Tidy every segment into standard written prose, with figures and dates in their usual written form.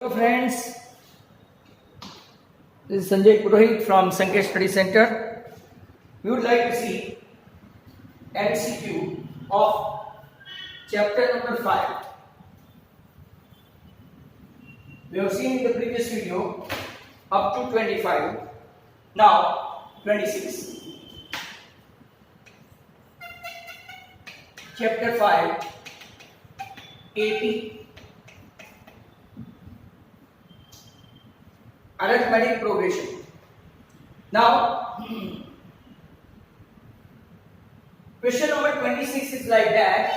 Hello friends, this is Sanjay Purohit from Sankesh Study Center. We would like to see MCQ of chapter number 5. We have seen in the previous video up to 25, now 26. Chapter 5, AP, arithmetic progression. Now, question number 26 is like that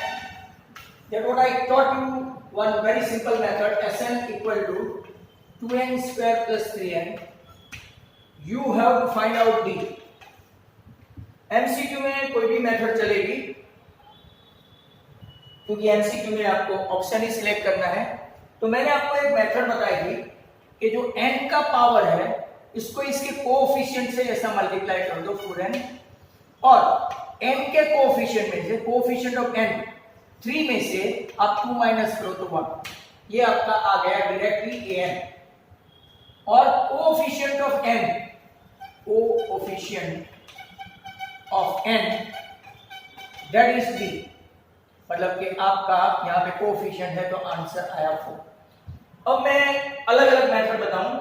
what I taught you one very simple method, Sn equal to 2n square plus 3n. You have to find out d. MCQ में कोई भी method चलेगी, क्योंकि MCQ में आपको option ही select करना है. तो मैंने आपको एक मेथड बताई थी कि जो n का पावर है इसको इसके कोएफिशिएंट से ऐसा मल्टीप्लाई कर दो 4n, और n के कोएफिशिएंट में से कोएफिशिएंट ऑफ n 3 में से आप 2 माइनस करो तो 1. ये आपका आ गया डायरेक्टली an. और coefficient of n that is d. मतलब कि आपका यहाँ पे कोएफिशिएंट है तो आंसर आया 4. अब मैं अलग अलग मेथड बताऊं.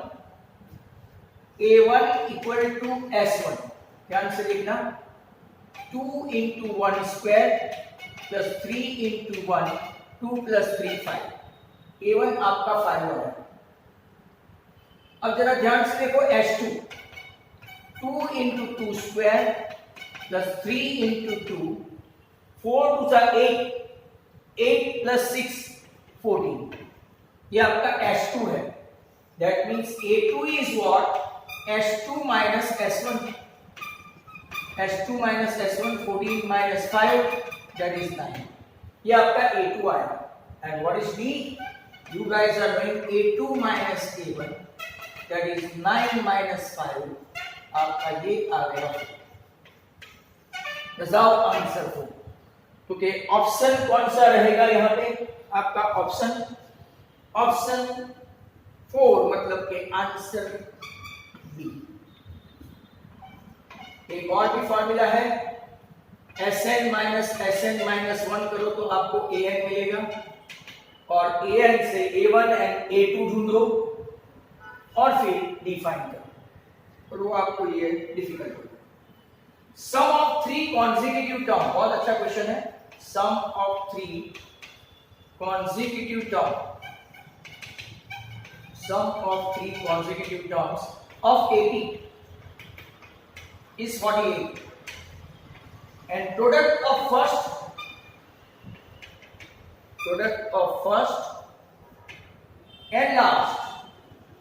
a1 इक्वल टू s1, ध्यान से देखना. 2 into 1 square plus 3 into 1, 2 plus 3 5. a1 आपका 5 हो रहा है. अब जरा ध्यान से देखो s2. 2 into 2 square plus 3 into 2, 4 to 8, 8 plus 6 14. ये आपका S2 है. That means A2 is what? S2 minus S1. S2 minus S1, 14 minus 5, that is 9. ये आपका A2 आया. And what is D? You guys are doing A2 minus A1. That is 9 minus 5. आपका ये आ गया. बताओ आंसर को. क्योंकि ऑप्शन कौन सा रहेगा यहाँ पे? आपका ऑप्शन 4, मतलब के आंसर बी. एक और भी फॉर्मूला है, Sn माइनस 1 करो तो आपको An मिलेगा, और An से A1 एंड A2 ढूंढो और फिर D फाइंड करो, और वो आपको ये डिफिकल्ट होगा. सम ऑफ 3 कॉन्सेक्यूटिव टर्म, बहुत अच्छा क्वेश्चन है. Sum of 3 consecutive term, sum of 3 consecutive terms of AP is 48, and product of first and last,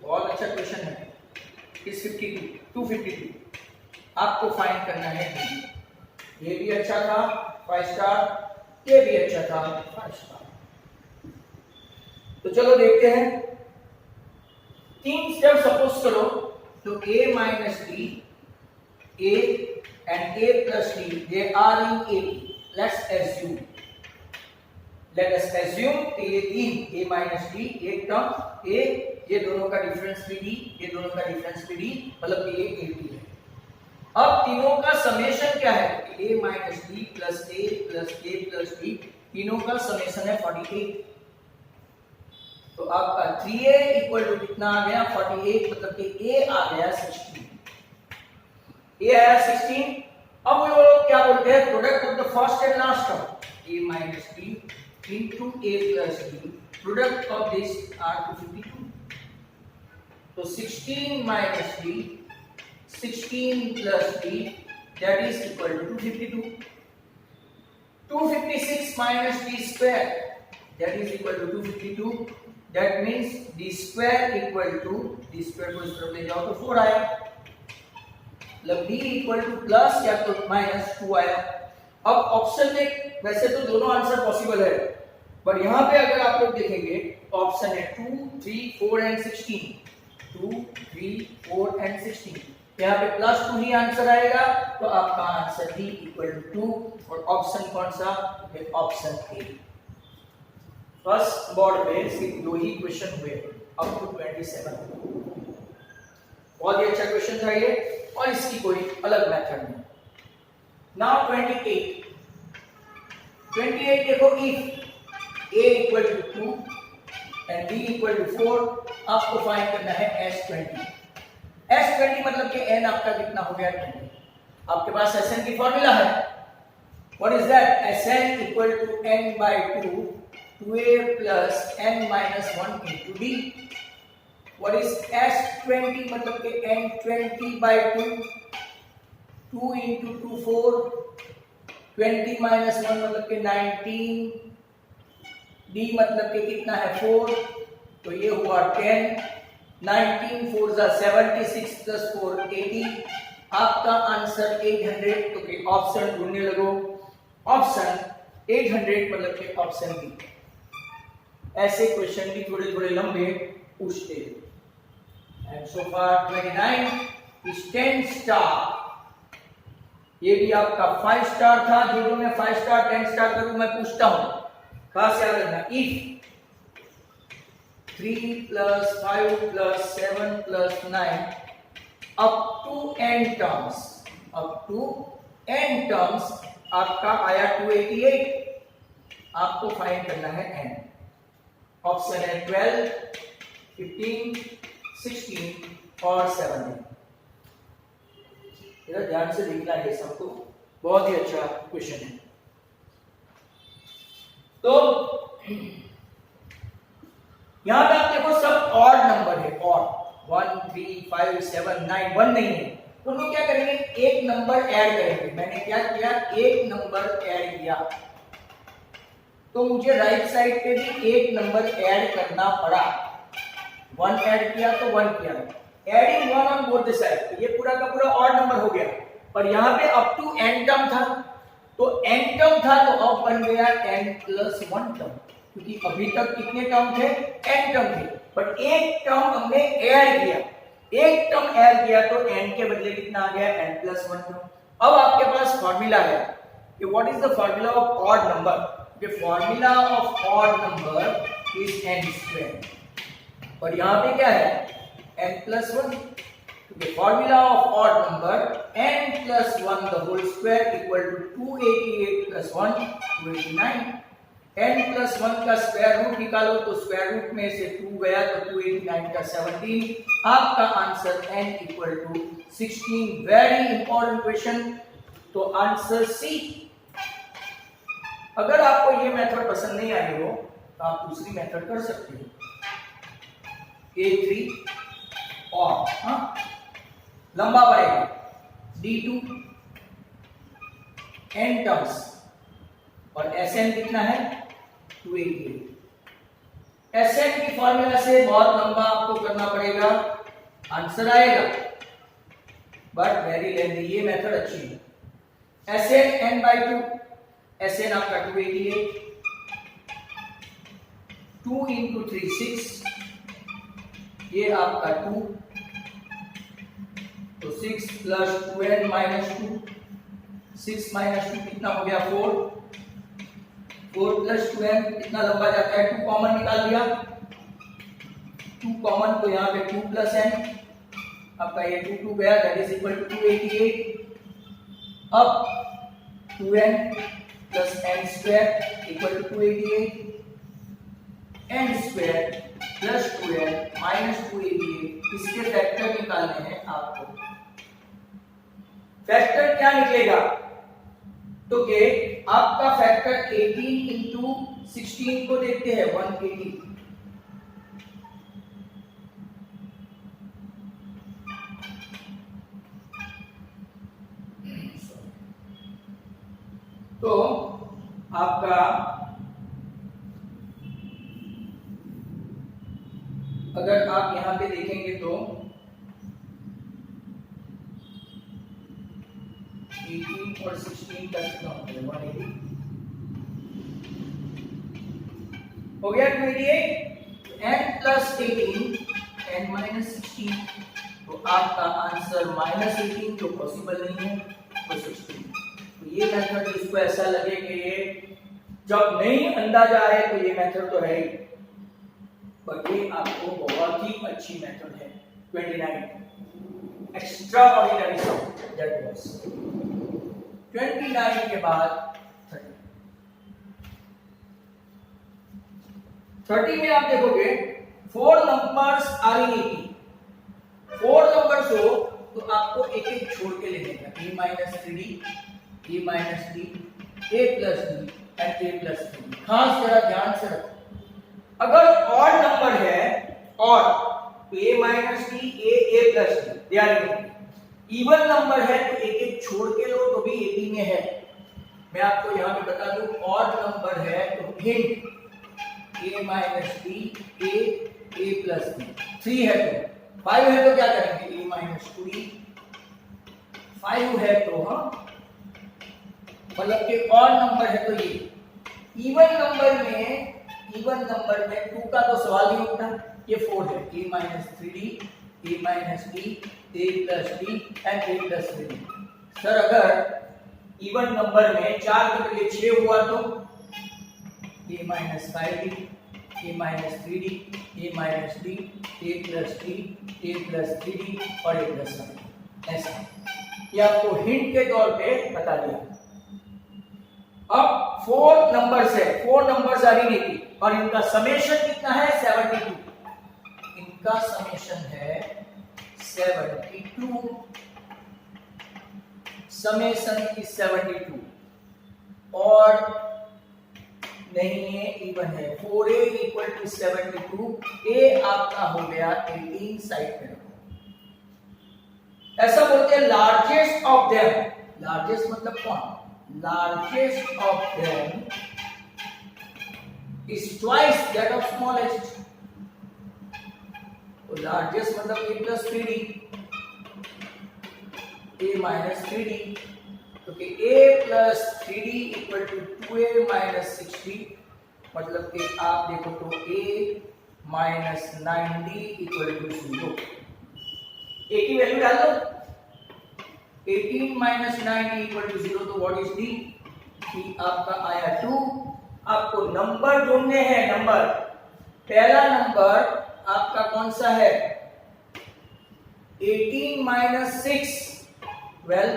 बहुत अच्छा क्वेश्चन है, is 252. आपको फाइंड करना है. ये भी अच्छा था 5 स्टार, ये भी अच्छा था 5 स्टार. तो चलो देखते हैं. 3 स्टेप सपोज करो तो a minus d, a and a plus d, they are in AP. Let us assume कि ये 3 a minus d, एक टर्म a, ये दोनों का डिफरेंस भी d, ये दोनों का डिफरेंस भी d, मतलब कि ये AP है. अब तीनों का समेशन क्या है? a minus d plus a plus d, तीनों का समेशन है 48. तो आपका 3a इक्वल टू कितना आ गया? 48, मतलब कि a आ गया 16. a आया 16. अब वो लोग क्या बोलते हैं? Product of the first and last term, a minus d into a plus d, product of this are 252. तो 16 minus d, 16 plus d, that is equal to 252. 256 minus d square, that is equal to 252. That means d square equal to, d square को इस तरफ ले जाओ तो 4 आया. मतलब d equal to plus या तो माइनस 2 आया. अब ऑप्शन में वैसे तो दोनों आंसर पॉसिबल है, पर यहाँ पे अगर आप लोग देखेंगे ऑप्शन है 2, 3, 4 एंड 16. 2, 3, 4 एंड 16. यहाँ पे प्लस 2 ही आंसर आएगा, तो आपका आंसर d इक्वल टू 2. और ऑप्शन कौन सा है? Option A. फर्स्ट बोर्ड पे सिर्फ 2 ही क्वेश्चन हुए. Up to 27। बहुत ही अच्छा क्वेश्चन था ये, और इसकी कोई अलग मेथड नहीं। नाउ 28 देखो, if a equal to 2 and b equal to 4, आपको फाइंड करना है S20 मतलब कि n आपका कितना हो गया 20। आपके पास Sn की फॉर्मूला है, what is that? Sn equal to n by 2 2a plus n minus 1 into d। What is S20 मतलब कि n20 by 2 2 into 2 4, 20 minus 1 मतलब कि 19, d मतलब कि कितना है 4, तो ये हुआ 10, 19 4 जा 76 plus 4 80। आपका आंसर 800। तो ऑप्शन ढूंढने लगो, ऑप्शन 800 मतलब कि ऑप्शन बी। ऐसे क्वेश्चन भी थोड़े थोड़े लंबे पूछते हैं। And so far 29 is 10 star. ये भी आपका 5 स्टार था, जो मैं 5 स्टार 10 स्टार करूं, मैं पूछता हूं खास याद रखना, if 3 plus 5 plus 7 plus 9 up to n terms, आपका आया 288। आपको फाइंड करना है n। ऑप्शन है 12, 15, 16 और 17। इधर ध्यान से देखना है सबको, बहुत ही अच्छा क्वेश्चन है। तो यहां पे आप देखो सब ऑड नंबर है, ऑड 1 3 5 7 9, 1 नहीं है। तो लोग क्या करेंगे, एक नंबर ऐड करेंगे। मैंने क्या किया, एक नंबर ऐड किया, तो मुझे राइट साइड पे भी एक नंबर ऐड करना पड़ा। 1 ऐड किया तो 1 किया, adding 1 on both the side, ये पूरा का पूरा ऑड नंबर हो गया। पर यहाँ पे अप टू n टर्म था, तो n टर्म था तो अब बन गया n plus 1 टर्म, क्योंकि अभी तक कितने टर्म थे, n टर्म थे, बट एक टर्म हमने ऐड किया, एक टर्म ऐड किया तो n के बदले कितना आ गया, n plus 1 टर्म। अब आपके पास फॉर्मूला है कि what is the formula of odd number. The formula of odd number is n square, और यहाँ पे क्या है n plus 1। The formula of odd number n plus 1 the whole square equal to 288 plus 1 289। n plus 1 का square root निकालो तो square root में से 2 गया तो 289 का 17। आपका answer n equal to 16। Very important question. तो आंसर सी। अगर आपको ये मेथड पसंद नहीं आई हो तो आप दूसरी मेथड कर सकते हो, A3 और लंबा पड़ेगा D2 n टर्म्स, और Sn कितना है 288। Sn की फॉर्मूला से बहुत लंबा आपको करना पड़ेगा, आंसर आएगा बट वेरी लेंथी। ये मेथड अच्छी है। Sn n by 2, Sn आपका 288, 2 into 3 6, ये आपका 2, तो 6 plus 2n minus 2, 6 minus 2 कितना हो गया 4, 4 plus 2n कितना लंबा जाता है, 2 कॉमन निकाल दिया, 2 कॉमन तो यहाँ पे 2 plus n, आपका ये 2 गया, दैट इज इक्वल टू 288। अब 2n plus n square equal to 288, n square plus 2n minus 288, इसके फैक्टर निकालने हैं आपको। फैक्टर क्या निकलेगा, तो के आपका फैक्टर 18 इंटू 16 को देखते हैं 180, तो आपका अगर आप यहां पे देखेंगे तो 18 और 16 का कितना हो गया 180 हो गया 288। n प्लस 18 n माइनस 16, तो आपका आंसर माइनस 18 तो पॉसिबल नहीं है, तो 16। तो ये मेथड इसको ऐसा लगे कि ये जब नहीं अंदाजा आए तो ये मेथड तो है ही, और ये आपको बहुत ही अच्छी मेथड है 29 extraordinary sum that was 29 के बाद 30 में आप देखोगे 4 नंबर्स आर इन 80 4 नंबर्स हो तो आपको एक एक छोड़ के लेने का a minus 3d a minus d a plus d and a plus 3d। खास जरा ध्यान से रखो अगर ऑड नंबर है और a minus d a plus d they are even number है तो एक एक छोड़ के लो तो भी 80 में है। मैं आपको यहाँ पे बता दूं ऑड नंबर है तो hint a minus d a plus d 3 है तो 5 है तो क्या करेंगे a माइनस 2d 5 है तो हाँ मतलब कि ऑड नंबर है तो ये इवन नंबर में 2 का तो सवाल नहीं उठता ये 4 है a minus 3d a minus d a plus d and a plus 3d। Sir अगर इवन नंबर में 4 के बदले 6 हुआ तो a minus 5d a minus 3d a minus d a plus d a plus 3d और a plus 1 ऐसा ये आपको हिंट के तौर पे बता दिया। अब 4 नंबर्स है 4 नंबर्स आ रही थी और इनका समेशन कितना है 72 इनका समेशन है 72 समेशन इज 72 और नहीं है इवन है 4a इक्वल टू 72 a आपका हो गया 18 साइड में रखो। ऐसा बोलते हैं लार्जेस्ट ऑफ देम लार्जेस्ट मतलब कौन largest of them is twice that of smallest तो largest मतलब a plus 3d a minus 3d तो कि a plus 3d equal to 2a minus 6d मतलब कि आप देखो तो a minus 9d equal to 0 a की वैल्यू डाल दो 18 minus 9 equal to 0 तो what is d d आपका आया 2। आपको नंबर ढूंढने हैं नंबर पहला नंबर आपका कौन सा है 18 minus 6 well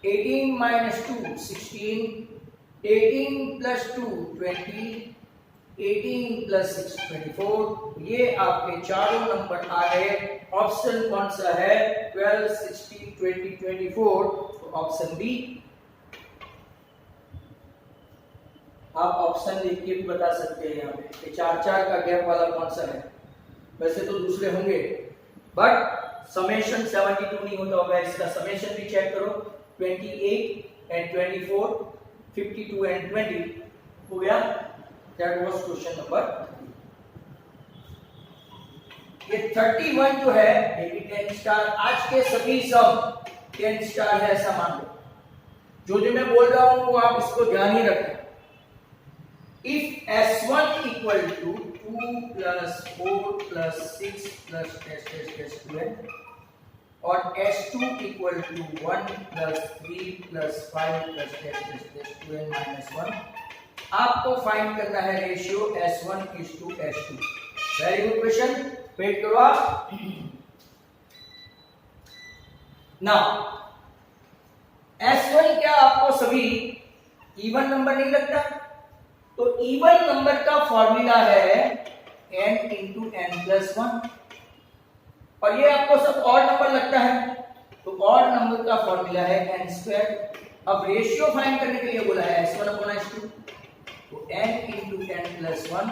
18 minus 2 16 18 plus 2 20 18 plus 6 24 ये आपके चारों नंबर आ गए। ऑप्शन कौन सा है 12 16 20 24 तो ऑप्शन बी। आप ऑप्शन देख के भी बता सकते हैं यहाँ पे कि 4 का गैप वाला कौन सा है। वैसे तो दूसरे होंगे बट समेशन 72 नहीं होता होगा इसका समेशन भी चेक करो 28 एंड 24 52 एंड 20 हो गया। That was question number। ये 31 जो है ये भी 10 स्टार आज के सभी सब 10 स्टार है ऐसा मान लो जो मैं बोल रहा हूं वो आप इसको ध्यान ही रखें। If S1 equal to 2 plus 4 plus 6 plus test 12 और S2 equal to 1 plus 3 plus 5 plus test 12 minus 1 आपको फाइंड करना है ratio S1 is to S2। Very good question wait करो आप। नाउ S1 क्या आपको सभी इवन नंबर नहीं लगता तो इवन नंबर का फॉर्मूला है n into n plus 1 और ये आपको सब ऑड नंबर लगता है तो ऑड नंबर का फॉर्मूला है n स्क्वायर। अब रेशियो फाइंड करने के लिए बोला है S1 upon S2 तो n into n plus 1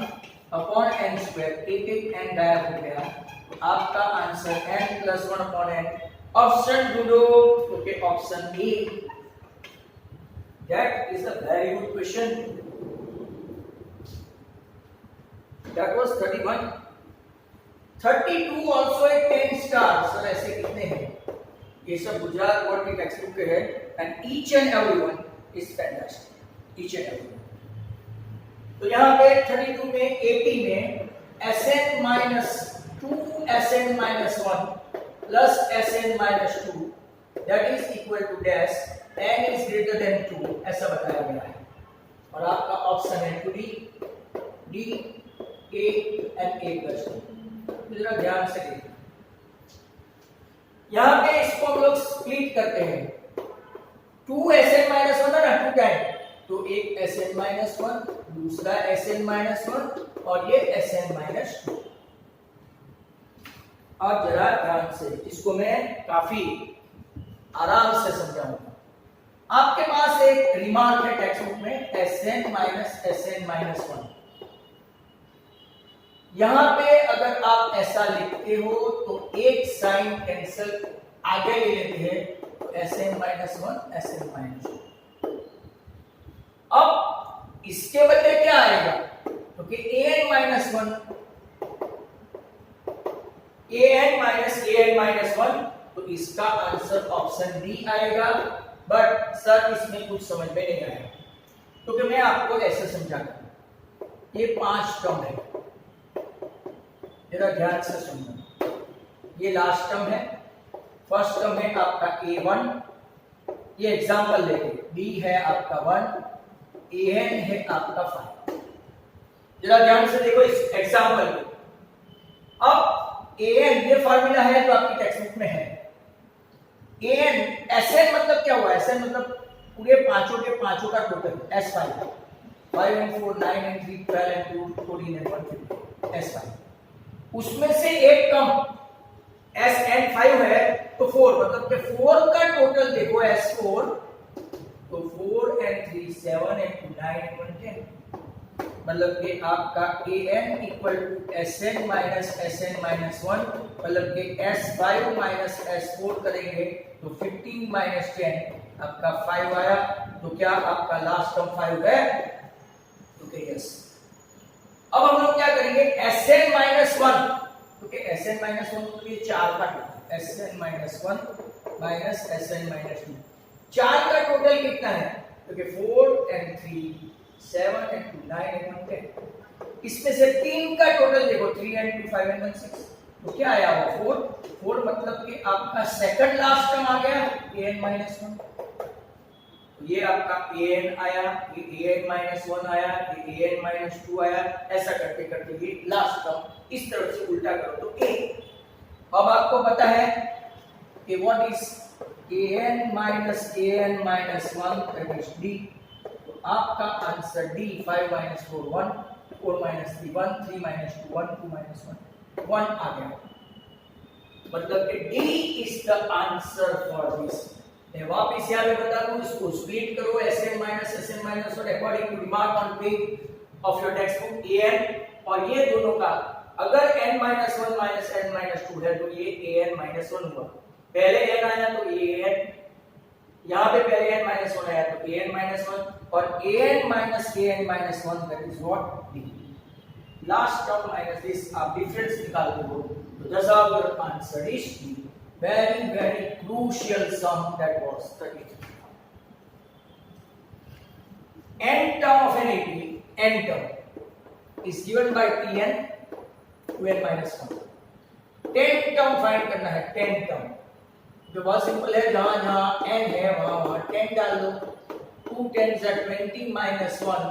upon n square एक n गायब हो गया तो आपका answer n plus 1 upon n। Option ढूंढो okay option A. That is a very good question. That was 31। 32 also a 10 star. Sir ऐसे कितने हैं ये सब गुजरात बोर्ड की टेक्स्ट बुक के है and each and everyone is fantastic each and everyone. तो यहाँ पे 32 में 80 में Sn minus 2 Sn minus 1 plus Sn minus 2 that is equal to dash n is greater than 2 ऐसा बताया गया है और आपका ऑप्शन है 2D D a and a plus 2। जरा ध्यान से देखिए, यहाँ पे इसको हम लोग स्प्लिट करते हैं, 2Sn माइनस 1 है ना, 2 क्या है, तो एक Sn माइनस 1, दूसरा Sn माइनस 1 और ये Sn माइनस 2। अब जरा ध्यान से इसको मैं काफी आराम से समझाऊंगा। आपके पास एक रिमार्क है टेक्स्ट बुक में, Sn माइनस 1। यहां पे अगर आप ऐसा लिखते हो तो एक साइन कैंसिल आगे ले लेते हैं, तो Sn माइनस 1 Sn माइनस 2। अब इसके बदले क्या आएगा, क्योंकि an माइनस 1 an माइनस 1, तो इसका आंसर ऑप्शन डी आएगा। बट सर इसमें कुछ समझ में नहीं आया, क्योंकि मैं आपको ऐसे समझाता, ये 5 टर्म है, जरा ध्यान से सुनना। ये लास्ट टर्म है, फर्स्ट टर्म है आपका a1, ये एग्जांपल लेके, b है आपका 1, an है आपका 5। जरा ध्यान से देखो इस एग्जांपल को। अब an ये फार्मूला है तो आपकी टेक्स्ट बुक में है। an Sn मतलब क्या हुआ, Sn मतलब पूरे पांचों के पांचों का total, S5 5 and 4 9 and 3 12 and 2 14 and 1 15, S5। उसमें से एक कम Sn5 है तो 4, मतलब कि 4 का टोटल देखो S4, तो 4 and 3 7 and 2 9 and 1 10, मतलब कि आपका an equal to Sn minus 1, मतलब कि S5 माइनस S4 करेंगे तो 15 माइनस 10 आपका 5 आया। तो क्या आपका लास्ट टर्म 5 है, तो यस। अब हम लोग क्या करेंगे, Sn माइनस 1, क्योंकि Sn माइनस 1 तो ये 4 का total, Sn minus 1 minus Sn minus 2, 4 का टोटल कितना है, क्योंकि 4 and 3 7 and 2 9 and 1 10। इसमें से 3 का टोटल देखो, 3 and 2 5 and 1 6, तो क्या आया वो 4 मतलब कि आपका सेकंड लास्ट टर्म आ गया an माइनस 1। तो ये आपका an आया, ये an माइनस 1 आया, ये an माइनस 2 आया, ऐसा करते करते ये लास्ट टर्म इस तरफ से उल्टा करो तो a। अब आपको पता है कि what is an minus 1 that is d, तो आपका answer d 5 minus 4 1, 4 minus 3 1, 3 minus 2 1, 2 minus 1 आ गया, मतलब कि d is the answer for this. मैं वापस यहाँ पे बता दूं, इसको स्प्लिट करो Sn minus 1 according to remark on page of your textbook an, और ये दोनों का अगर n minus 1 minus n minus 2 है तो ये an माइनस 1 हुआ। पहले n आया तो an, यहाँ पे पहले n माइनस 1 आया तो an माइनस 1, और an minus 1 that is what d। Last term minus this, आप डिफरेंस निकालते हो तो thus your answer is D। very crucial sum that was studied। n term of an AP, n term is given by Tn 2n minus 1। 10 term find करना है, 10 term जो बहुत simple है, जहां जहां n है वहां 10 डाल दो, 2 10s are 20 minus 1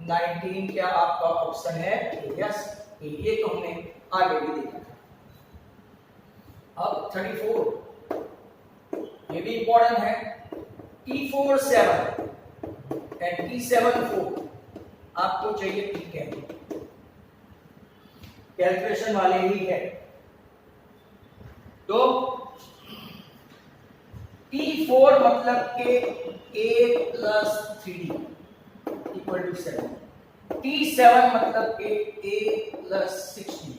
19, क्या आपका ऑप्शन है यस। ये तो हमने आगे भी देखा। अब 34, ये भी इंपॉर्टेंट है, T4 7 and T7 4, आपको चाहिए T10, कैलकुलेशन वाले ही है। तो T4 मतलब के a plus 3d equal to 7, T7 मतलब के a plus 6d।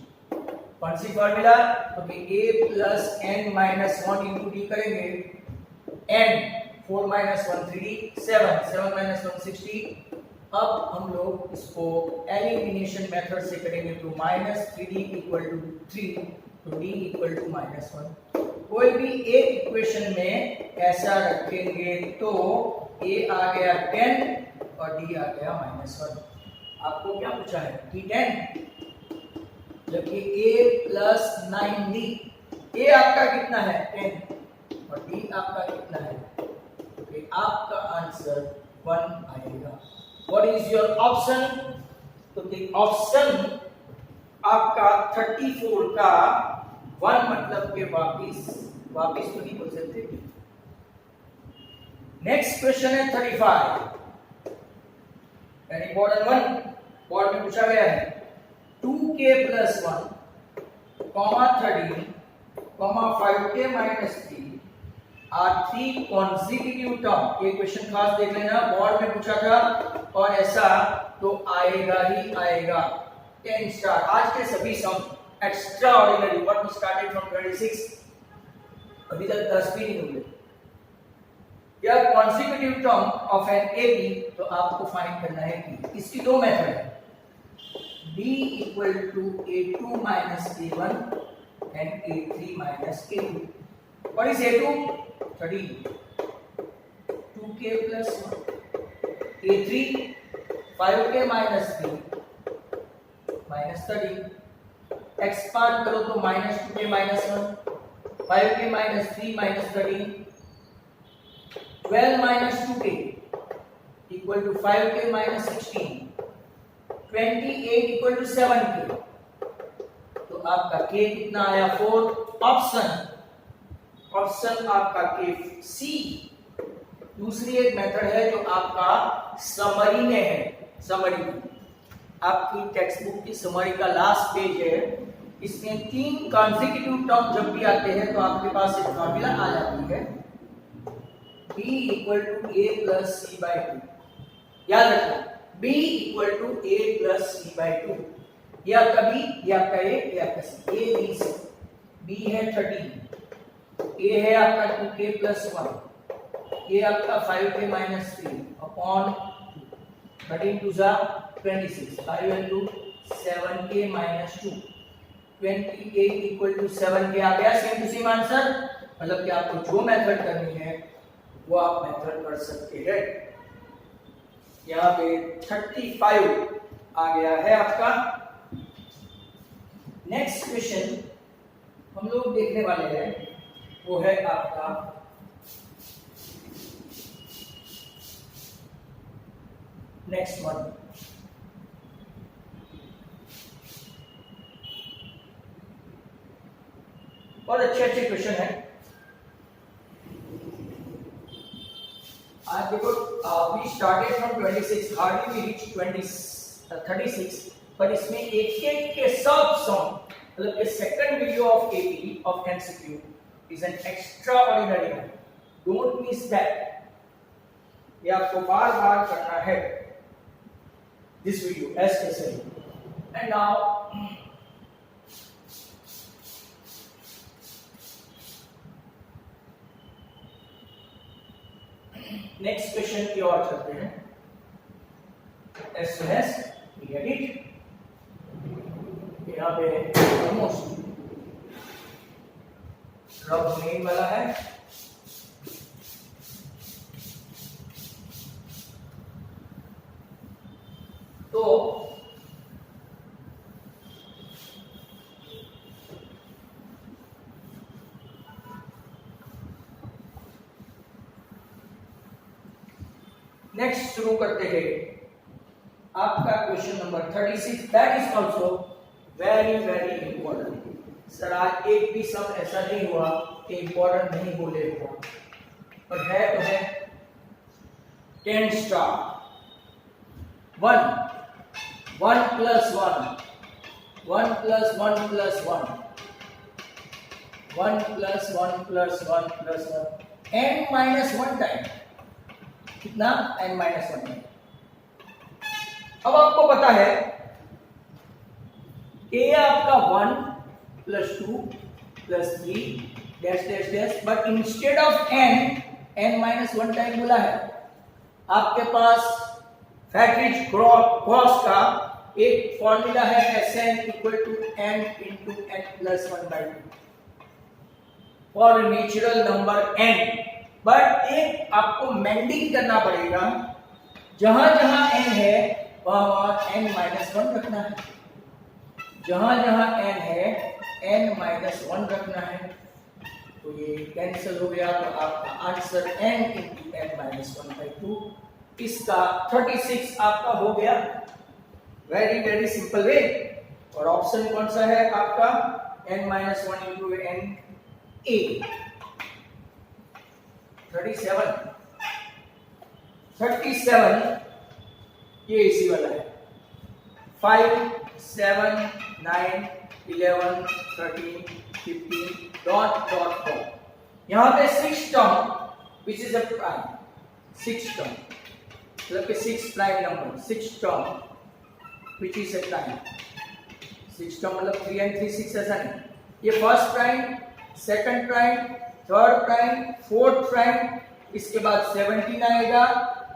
कौन सी फॉर्मूला, तो a plus n minus 1 into d करेंगे, n 4 minus 1 3d, 7 minus 1 6d। अब हम लोग इसको एलिमिनेशन मेथड से करेंगे, तो माइनस 3d इक्वल टू 3, तो d इक्वल टू माइनस 1। कोई भी एक इक्वेशन में ऐसा रखेंगे तो a आ गया 10 और d आ गया माइनस 1। आपको क्या पूछा है, T10, जबकि a प्लस 9d, a आपका कितना है 10 और d आपका कितना है, तो आपका आंसर 1 आएगा। व्हाट इज योर ऑप्शन, तो द ऑप्शन आपका 34 का 1 मतलब के वापिस तो नहीं बोल सकते। नेक्स्ट क्वेश्चन है 35, वेरी इंपॉर्टेंट वन, बोर्ड में पूछा गया है 2k + 1, 13, 5k - 3 are 3 consecutive term. ये क्वेश्चन खास देख लेना, बोर्ड में पूछा था और ऐसा तो आएगा ही आएगा। 10 स्टार। आज के सभी sum extraordinary, what we started from 26, अभी तक 10 भी नहीं हुए। यह consecutive term of an AP, तो आपको फाइंड करना है कि इसकी दो मेथड है, b = a2 - a1 and a3 - a2। What is a2? 13, 2k + 1, a3 5k - 3 -13, expand करो तो -2k - 1, 5k - 3 -13, 12 - 2k = 5k - 16, 28 = 7k। तो आपका k कितना आया? 4। ऑप्शन आपका के सी। दूसरी एक मेथड है जो आपका समरी में है। समरी आपकी टेक्स्ट बुक की समरी का लास्ट पेज है, इसमें 3 कॉन्सेक्यूटिव टर्म जब भी आते हैं तो आपके पास एक फॉर्मूला आ जाती है, b = a + c/2। याद रखना, b = a + c/2। ये आपका b, ये आपका a, ये आपका c। a b c। b है 13, a है आपका 2k + 1, ये आपका 5k - 3 upon 13 2 26, 5 into 7k - 2, 28 = 7k आ गया। सेम टू सेम आंसर, मतलब कि आपको जो मेथड करनी है वो आप मेथड कर सकते हैं। यहाँ पे 35 आ गया है आपका। नेक्स्ट क्वेश्चन हम लोग देखने वाले हैं, वो है आपका नेक्स्ट वन। बहुत अच्छे क्वेश्चन है। आज देखो, we started from 26, hardly we reach 36, पर इसमें एक के सब सम, मतलब कि second video of AP of MCQ is an extraordinary one. Don't miss that. ये आपको बार-बार करना है this video especially। and now next question की ओर चलते हैं। as soon as we get it, यहाँ पे ऑलमोस्ट रब होने वाला है। तो नेक्स्ट शुरू करते हैं आपका question number 36। That is also very very important. Sir आज एक भी सम ऐसा नहीं हुआ कि इंपॉर्टेंट नहीं बोले हुआ, पर है तो है। 10 स्टार। 1 + 1 + 1 + 1 + 1 1 + 1 + 1 + 1 n - 1 time. कितना? n - 1 time. अब आपको पता है a आपका 1 + 2 + 3 dash dash dash, but instead of n - 1 time बोला है। आपके पास फैक्टरीज क्रॉस का एक फॉर्मूला है, Sn = n × n + 1/2 for natural number n। But एक आपको मेंडिंग करना पड़ेगा, जहां जहां n है वहां n - 1 रखना है, जहां जहां n है n - 1 रखना है। तो ये कैंसिल हो गया, तो आपका आंसर n × n - 1/2। इसका 36 आपका हो गया। Very very simple way. और ऑप्शन कौन सा है आपका n-1 इंटू एन ए 37 ये इसी वाला है 5 7 9 11 13 15 डॉट डॉट डॉट यहाँ पे 6 term which is a prime 6 term मतलब कि 6 prime number 6 term which is a prime 6 term मतलब 3 and 3 6 ऐसा नहीं ये first prime second prime third prime fourth prime इसके बाद 17 आएगा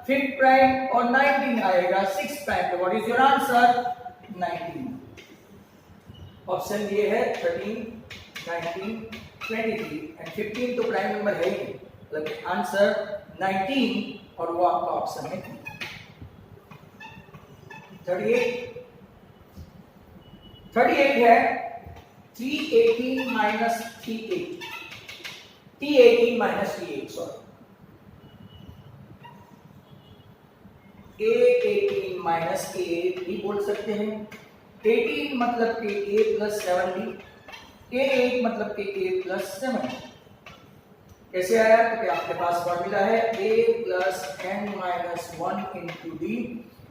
फिफ्थ प्राइम और 19 आएगा सिक्स प्राइम पे what is your answer 19 option ये है 13 19 23 एंड 15 तो प्राइम नंबर है ही मतलब आंसर 19 और वो आपका ऑप्शन है 38 है 318 minus 38 T18 minus T8 sorry A18 minus A8 भी बोल सकते हैं 18 मतलब कि A प्लस 70 A8 मतलब कि A प्लस 70 कैसे आया क्योंकि आपके पास फॉर्मूला है A plus n minus 1 into D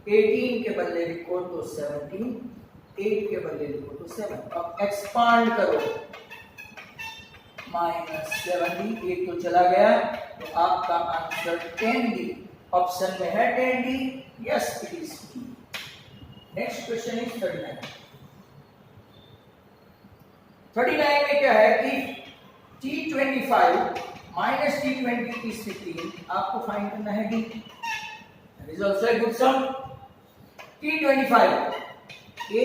18 के बदले लिखो तो 17 8 के बदले लिखो तो 7 अब एक्सपांड करो माइनस 70 एक तो चला गया तो आपका आंसर 10D ऑप्शन में है 10D yes it is next question is 39 में क्या है कि T25 माइनस T20 is 15 आपको फाइंड करना है D that is also a good sum T25 A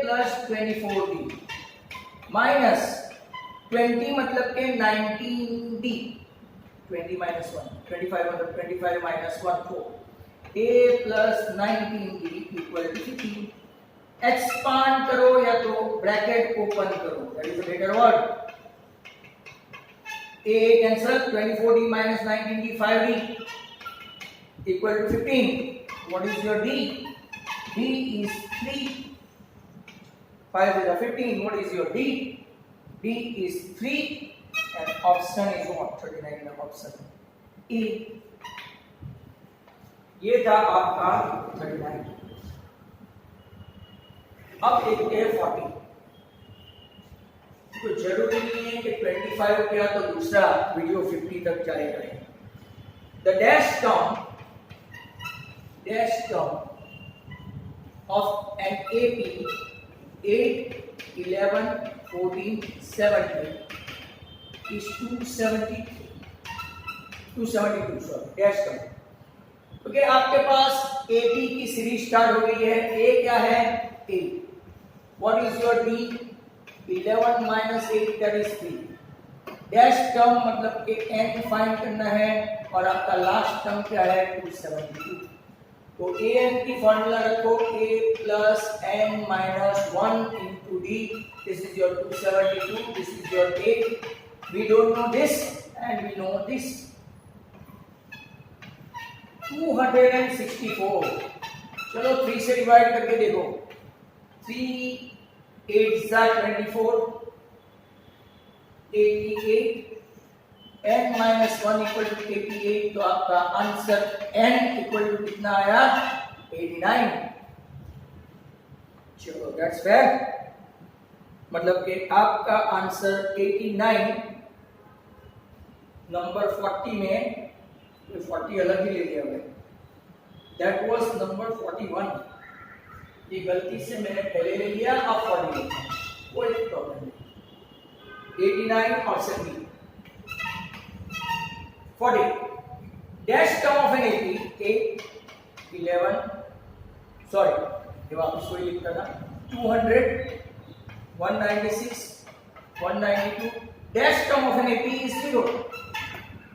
plus 24D minus 20 मतलब के 19D 20 minus 1 25 मतलब 25 minus 1 4 A plus 19D equal to 15 expand करो या तो ब्रैकेट ओपन करो that is a better word A cancel 24D minus 19D 5D equal to 15 what is your D D is 3 5 is a 15 what is your D D is 3 and option is what 39 का option E ये था आपका 39 अब एक है 40 तो जरूरी नहीं है कि 25 किया तो दूसरा वीडियो 50 तक चलेगा the dash term of an AP 8 11 14 17 is 272 sorry dash term okay आपके पास AP की सीरीज स्टार्ट हो गई है A क्या है 8 what is your D 11 minus 8 that is 3 dash term मतलब कि n फाइंड करना है और आपका लास्ट टर्म क्या है 272 तो an की फॉर्मूला रखो a plus n minus 1 into d this is your 272 this is your 8 we don't know this and we know this 264 चलो 3 से डिवाइड करके देखो 3 8 जा 24 88 n minus 1 equal to 88 तो आपका आंसर n equal to कितना आया 89 चलो दैट्स फेयर मतलब कि आपका आंसर 89 नंबर 40 में 40 अलग ही ले लिया मैं दैट वाज नंबर 41 ये गलती से मैंने पहले ले लिया अब 40 कोई प्रॉब्लम नहीं 89 option B 40 dash term of an AP 8 11 sorry ये वापस कोई लिखता था 200 196 192 dash term of an AP is 0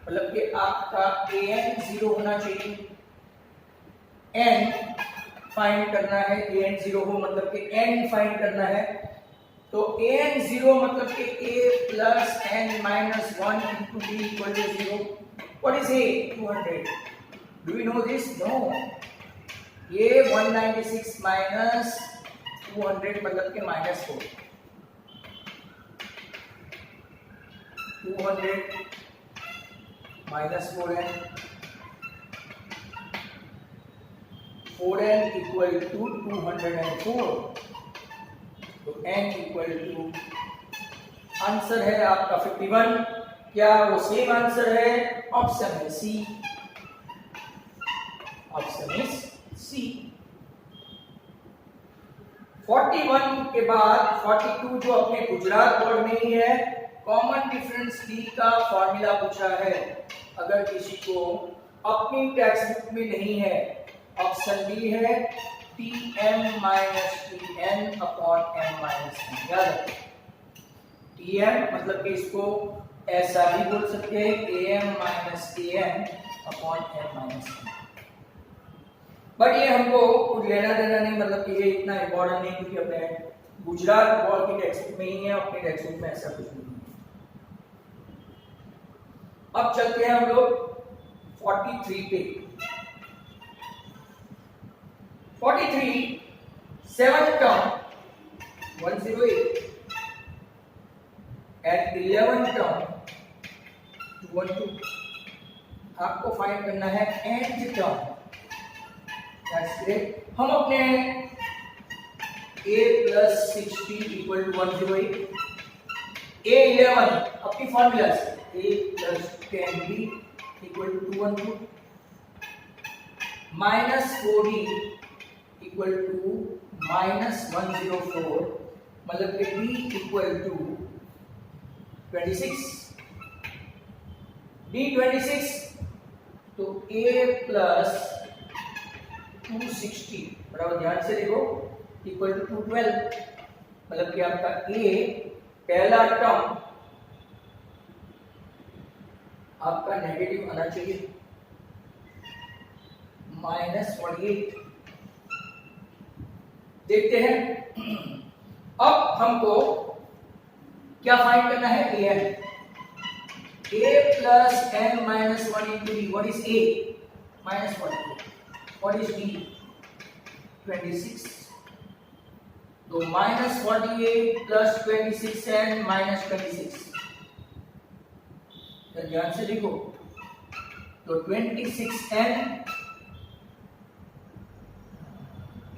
मतलब कि आपका an 0 होना चाहिए n फाइंड करना है an 0 हो मतलब कि n फाइंड करना है तो an 0 मतलब कि a plus n minus 1 into b equal to 0 what is a 200 do we know this no ये 196 minus 200 मतलब के -4, 200 -4n, 4n इक्वल टू 204, तो n इक्वल टू आंसर है आपका 51। क्या वो सेम आंसर है? ऑप्शन है सी, ऑप्शन इज सी। 41 के बाद 42 जो अपने गुजरात बोर्ड में ही है, कॉमन डिफरेंस डी का फॉर्मूला पूछा है। अगर किसी को अपनी टेक्स्ट बुक में नहीं है, ऑप्शन बी है Tm minus Tn upon m minus n। याद रखें, Tm मतलब कि इसको ऐसा भी बोल सकते हैं Am minus An upon m minus n। But ये हमको कुछ लेना देना नहीं, मतलब कि ये इतना इम्पोर्टेंट नहीं, क्योंकि अपने गुजरात बोर्ड की टेक्स्ट बुक में ही है, अपनी टेक्स्ट बुक में ऐसा कुछ नहीं है। अब चलते हैं हम लोग 43 पे। 43 7th term 108 eight 11th term 212। आपको फाइंड करना है nth टर्म। That's great. हम अपने a plus 60 equal to 108, a11 अपनी फॉर्मूला से a plus 10b equal to 212, minus 4d equal to minus 104, मतलब कि b equal to 26, b 26, तो a plus 260 बराबर, ध्यान से देखो, इक्वल टू 212, मतलब कि आपका a पहला टर्म आपका नेगेटिव आना चाहिए, -48। देखते हैं अब हमको क्या फाइंड करना है, an, a plus n minus 1 into d, what is a? -48, what is d? 26, तो -48 plus 26 and -26, तो ध्यान से देखो, तो 26n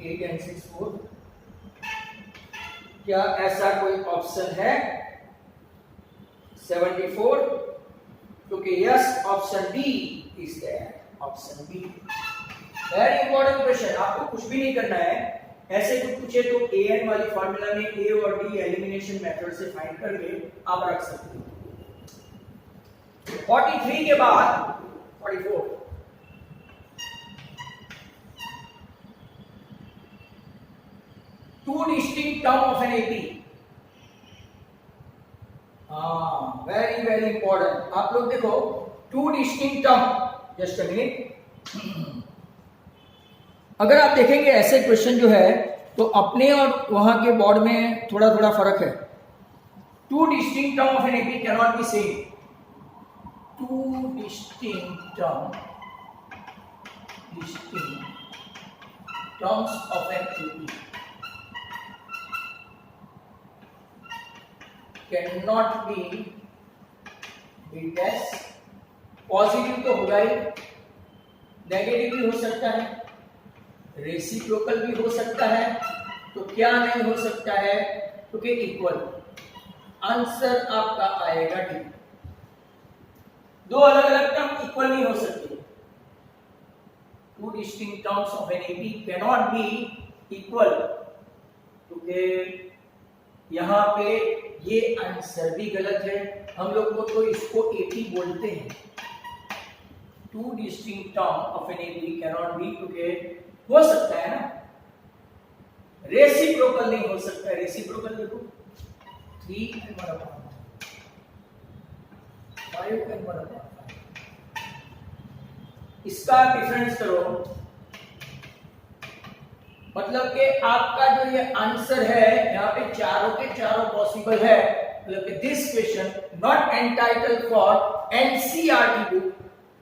8 and 6 4। क्या ऐसा कोई ऑप्शन है 74? क्योंकि yes, option B is there, option B. Very important question, आपको कुछ भी नहीं करना है, ऐसे कुछ पूछे तो an वाली फार्मूला में a और d एलिमिनेशन मेथड से फाइंड करके आप रख सकते हो। 43 के बाद 44, two distinct term of an AP। हाँ, वेरी वेरी इंपॉर्टेंट। आप लोग देखो, two distinct term, just a minute. अगर आप देखेंगे ऐसे क्वेश्चन जो है, तो अपने और वहां के बोर्ड में थोड़ा थोड़ा फर्क है। Two distinct term of an AP cannot be same. Two distinct terms of an AP cannot be beat S. Positive तो होगा ही, नेगेटिव भी हो सकता है, रेसिप्रोकल भी हो सकता है, तो क्या नहीं हो सकता है, क्योंकि इक्वल। आंसर आपका आएगा डी। दो अलग अलग टर्म इक्वल नहीं हो सकते। Two distinct terms of an AP cannot be equal, क्योंकि यहां पे ये आंसर भी गलत है। हम लोग को तो इसको AP बोलते हैं। Two distinct term of an AP cannot be, क्योंकि हो सकता है ना, रेसिप्रोकल नहीं हो सकता है। रेसिप्रोकल देखो, 3n/5 5n/5, इसका डिफरेंस करो, मतलब कि आपका जो ये आंसर है, यहाँ पे चारों के चारों पॉसिबल है, मतलब कि this question not entitled for NCERT book,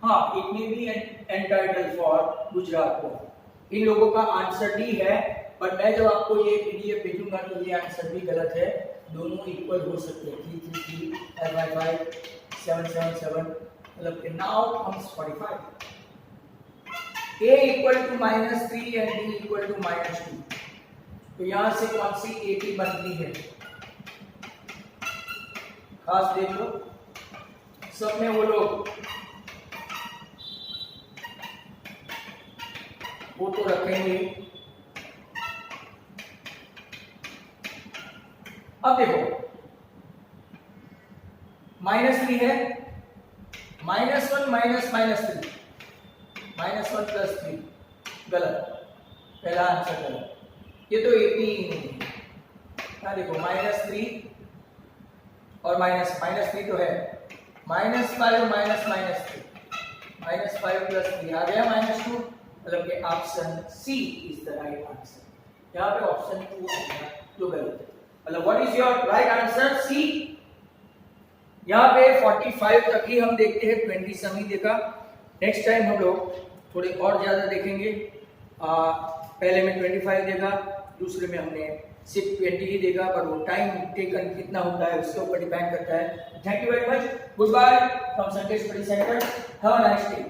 हाँ it may be entitled for Gujarat board. इन लोगों का आंसर डी है, बट मैं जब आपको ये पीडीएफ भेजूंगा तो ये आंसर भी गलत है, दोनों इक्वल हो सकते हैं 3 3 3 5 5 5 7 7 7 मतलब now comes 45 a equal to -3 and b equal to -2 तो यहां से कौन सी a की बनती है खास देख लो सब में वो लोग वो तो रखेंगे। अब देखो -3 है -1 -3 -1 + 3 गलत, पहला आंसर गलत, ये तो 18 है। क्या देखो -3 और -3 तो है -5 -3 -5 + 3 आ गया -2 मतलब कि option C is the right answer. यहाँ पे ऑप्शन 2 आएगा जो गलत है, मतलब what is your right answer C. यहाँ पे 45 तक ही हम देखते हैं, 20 सम ही देखा। नेक्स्ट टाइम हम लोग थोड़े और ज्यादा देखेंगे। पहले में 25 देखा, दूसरे में हमने सिर्फ 20 ही देखा, पर वो टाइम टेकन कितना होता है उसके ऊपर डिपेंड करता है। Thank you very much, goodbye from Sankesh study centre, have a nice day.